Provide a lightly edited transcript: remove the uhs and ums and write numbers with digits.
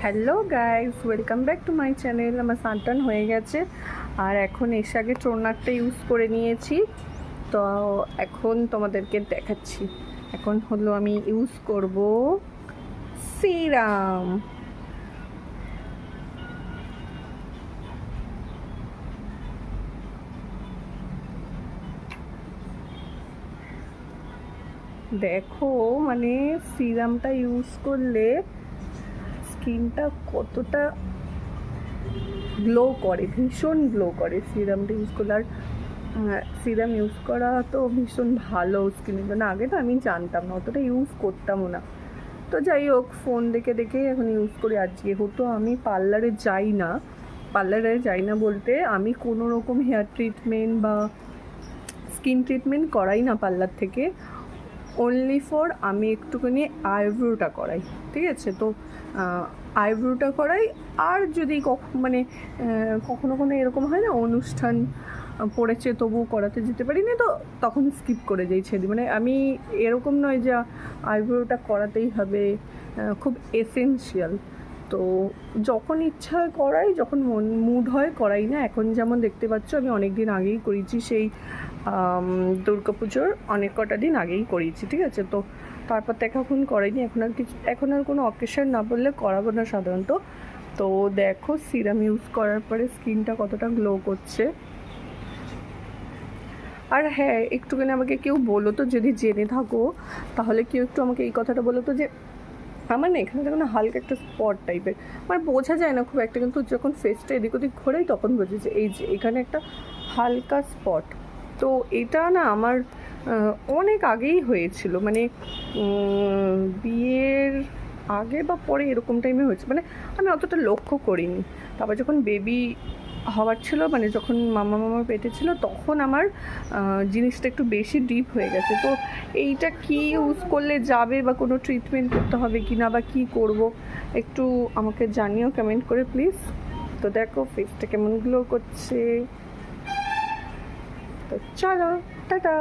Hello guys, welcome back to my channel. আমার suntan হয়ে গেছে আর এখন এসে আগে টোনারটা ইউজ করে নিয়েছি। তো এখন তোমাদেরকে দেখাচ্ছি। এখন হলো আমি ইউজ করব সিরাম। দেখো মানে সিরামটা ইউজ করলে স্কিনটা কতটা গ্লো করে, ভীষণ গ্লো করে সিরামটা ইউজ করলে। আর সিরাম ইউজ করা তো ভীষণ ভালো স্কিনের জন্য। আগে তো আমি জানতাম না, অতটা ইউজ করতামও না। তো যাই হোক, ফোন দেখে দেখে এখন ইউজ করি। আর যেহেতু আমি পার্লারে যাই না বলতে আমি কোনো রকম হেয়ার ট্রিটমেন্ট বা স্কিন ট্রিটমেন্ট করাই না পার্লার থেকে। অনলি ফর আমি একটুখানি আইব্রোটা করাই, ঠিক আছে? তো আইব্রোটা করাই। আর যদি কখনো এরকম হয় না, অনুষ্ঠান পড়েছে তবু করাতে যেতে পারি না, তো তখন স্কিপ করে যাই, ছেড়ে দিই। মানে আমি এরকম নয় যে আইব্রোটা করাতেই হবে, খুব এসেনশিয়াল। তো যখন ইচ্ছা হয় করাই, যখন মুড হয় করাই না। এখন যেমন দেখতে পাচ্ছ আমি অনেক দিন আগেই করেছি, সেই দুর্গা পুজোর অনেক কটা দিন আগেই করিয়েছি, ঠিক আছে? তো তারপর থেকে এখন করাইনি। এখন আর কোনো অকেশন না পড়লে করাবো না সাধারণত। তো দেখো সিরাম ইউজ করার পরে স্কিনটা কতটা গ্লো করছে। আর হ্যাঁ, একটুখানি আমাকে কেউ বলো তো, যদি জেনে থাকো তাহলে কেউ একটু আমাকে এই কথাটা বলো তো, যে আমার না এখানে দেখো না হালকা একটা স্পট টাইপের, মানে বোঝা যায় না খুব একটা, কিন্তু যখন ফেসটা এদিক ওদিক ঘোরাই তখন বোঝা যায় এই যে এখানে একটা হালকা স্পট। তো এটা না আমার অনেক আগেই হয়েছিল, মানে বিয়ের আগে বা পরে এরকম টাইমে হয়েছে, মানে আমি অতটা লক্ষ্য করিনি। তারপর যখন বেবি হওয়ার ছিল, মানে যখন মামার পেটে ছিল, তখন আমার জিনিসটা একটু বেশি ডিপ হয়ে গেছে। তো এইটা কি ইউজ করলে যাবে, বা কোনো ট্রিটমেন্ট করতে হবে কি না, বা কী করব একটু আমাকে জানিও কমেন্ট করে প্লিজ। তো দেখো ফেসটা কেমন গ্লো করছে। তো চলো, টাটা।